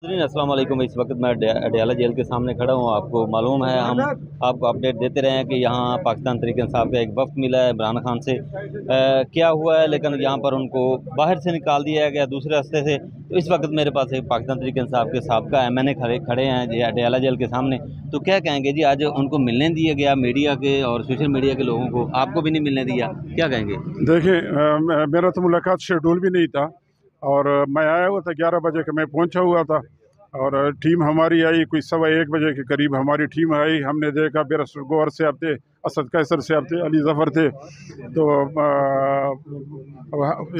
अस्सलाम वालेकुम। इस वक्त मैं अडयाला जेल के सामने खड़ा हूँ। आपको मालूम है, हम आपको अपडेट देते रहे हैं कि यहाँ पाकिस्तान तहरीक इंसाफ का एक वफ्द मिला है इमरान खान से। क्या हुआ है, लेकिन यहाँ पर उनको बाहर से निकाल दिया गया दूसरे रास्ते से। तो इस वक्त मेरे पास एक पाकिस्तान तहरीक इंसाफ के साबका MNA खड़े हैं जी अडयाला जेल के सामने। तो क्या कहेंगे जी, आज उनको मिलने दिया गया मीडिया के और सोशल मीडिया के लोगों को, आपको भी नहीं मिलने दिया, क्या कहेंगे? देखिए, मेरा तो मुलाकात शेड्यूल भी नहीं था और मैं आया हुआ था 11 बजे का, मैं पहुंचा हुआ था और टीम हमारी आई कोई 1:15 बजे के करीब हमारी टीम आई। हमने देखा बैरिस्टर गौहर साहब थे, असद कैसर साहब थे, अली जफ़र थे। तो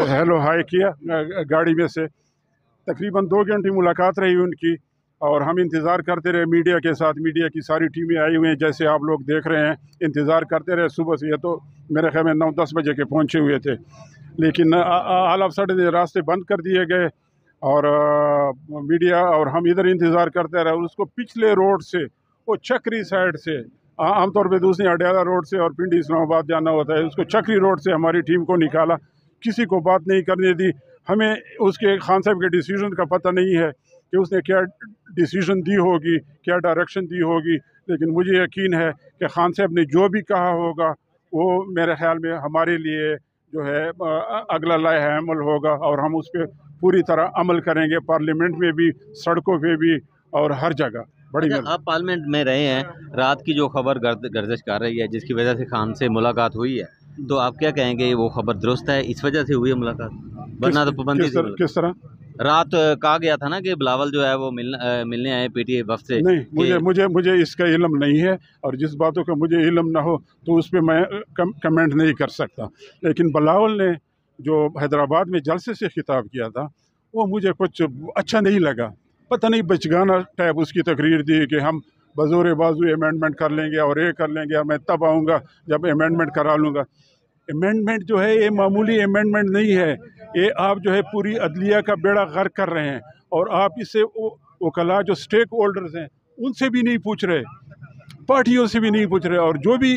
हेलो हाय किया गाड़ी में से। तकरीबन 2 घंटे मुलाकात रही उनकी और हम इंतज़ार करते रहे मीडिया के साथ। मीडिया की सारी टीमें आई हुई हैं, जैसे आप लोग देख रहे हैं। इंतज़ार करते रहे सुबह से, ये तो मेरे ख्याल में 9-10 बजे के पहुँचे हुए थे, लेकिन ऑल ऑफ सडन रास्ते बंद कर दिए गए और मीडिया और हम इधर इंतज़ार करते रहे। उसको पिछले रोड से, वो चक्री साइड से, आमतौर पे दूसरी अडयाला रोड से और पिंडी इस्लामाबाद जाना होता है, उसको चक्री रोड से हमारी टीम को निकाला। किसी को बात नहीं करने दी। हमें उसके खान साहब के डिसीजन का पता नहीं है कि उसने क्या डिसीजन दी होगी, क्या डायरेक्शन दी होगी, लेकिन मुझे यकीन है कि खान साहब ने जो भी कहा होगा वो मेरे ख्याल में हमारे लिए जो है अगला लाहे अमल होगा और हम उस पर पूरी तरह अमल करेंगे, पार्लियामेंट में भी, सड़कों पे भी और हर जगह। बड़ी आप पार्लियामेंट में रहे हैं, रात की जो खबर गर्दिश कर रही है जिसकी वजह से खान से मुलाकात हुई है, तो आप क्या कहेंगे, वो खबर दुरुस्त है, इस वजह से हुई है मुलाकात, वरना तो पाबंदी थी? किस तरह रात कहा गया था ना कि बिलावल जो है वो मिलने आए PTI वफ्द से। नहीं, मुझे इसका इल्म नहीं है और जिस बातों का मुझे इल्म ना हो तो उस पर मैं कमेंट नहीं कर सकता। लेकिन बिलावल ने जो हैदराबाद में जलसे से खिताब किया था वो मुझे कुछ अच्छा नहीं लगा। पता नहीं बचगाना टाइप उसकी तकरीर दी कि हम बज़ोर बाजू अमेंडमेंट कर लेंगे और ये कर लेंगे, मैं तब आऊँगा जब अमेंडमेंट करा लूँगा। अमेंडमेंट जो है ये मामूली अमेंडमेंट नहीं है, ये आप जो है पूरी अदलिया का बेड़ा गर्क कर रहे हैं और आप इससे वकला जो स्टेक होल्डर्स हैं उनसे भी नहीं पूछ रहे, पार्टियों से भी नहीं पूछ रहे। और जो भी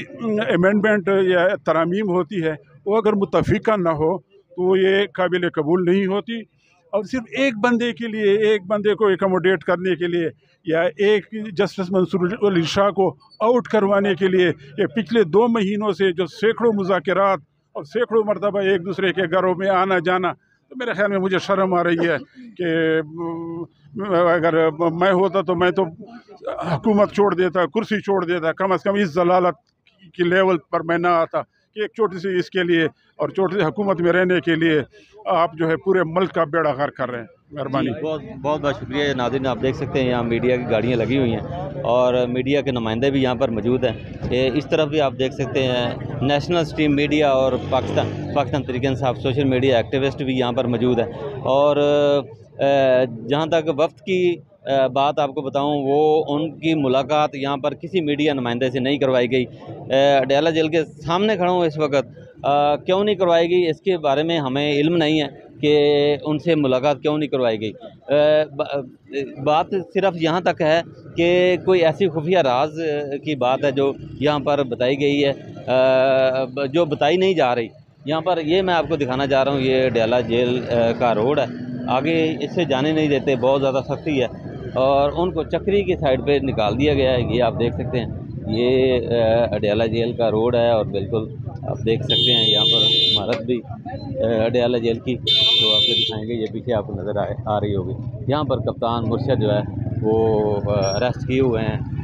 अमेंडमेंट या तरमीम होती है वो अगर मुतफ़िका ना हो तो ये काबिल कबूल नहीं होती। और सिर्फ एक बंदे के लिए, एक बंदे को एकोमोडेट करने के लिए या एक जस्टिस मंसूर अली शाह को आउट करवाने के लिए ये पिछले 2 महीनों से जो सैकड़ों मुज़ाकरात और सैकड़ों मरतबा एक दूसरे के घरों में आना जाना, तो मेरे ख्याल में मुझे शर्म आ रही है कि अगर मैं होता तो मैं तो हुकूमत छोड़ देता, कुर्सी छोड़ देता, कम से कम इस जलालत की लेवल पर मैं ना आता कि एक छोटी सी इसके लिए और छोटी सी हुकूमत में रहने के लिए आप जो है पूरे मुल्क का बेड़ा गर्क कर रहे हैं। मेहरबानी। बहुत शुक्रिया नाज़रीन। आप देख सकते हैं यहाँ मीडिया की गाड़ियाँ लगी हुई हैं और मीडिया के नुमाइंदे भी यहाँ पर मौजूद हैं। इस तरफ भी आप देख सकते हैं नेशनल स्ट्रीम मीडिया और Pakistan Tehreek Insaf social media activist भी यहाँ पर मौजूद है। और जहाँ तक वफ्द की बात आपको बताऊं, वो उनकी मुलाकात यहाँ पर किसी मीडिया नुमाइंदे से नहीं करवाई गई। अडयाला जेल के सामने खड़ा हूँ इस वक्त। क्यों नहीं करवाई गई इसके बारे में हमें इल्म नहीं है कि उनसे मुलाकात क्यों नहीं करवाई गई। बात सिर्फ यहाँ तक है कि कोई ऐसी खुफिया राज की बात है जो यहाँ पर बताई गई है, जो बताई नहीं जा रही। यहाँ पर ये मैं आपको दिखाना चाह रहा हूँ, ये अडयाला जेल का रोड है, आगे इससे जाने नहीं देते, बहुत ज़्यादा सख्ती है और उनको चक्री की साइड पे निकाल दिया गया है। ये आप देख सकते हैं, ये अडयाला जेल का रोड है और बिल्कुल आप देख सकते हैं यहाँ पर इमारत भी अडयाला जेल की, तो आपको दिखाएंगे, ये पीछे आपको नज़र आ रही होगी। यहाँ पर कप्तान मुर्शद जो है वो अरेस्ट किए हुए हैं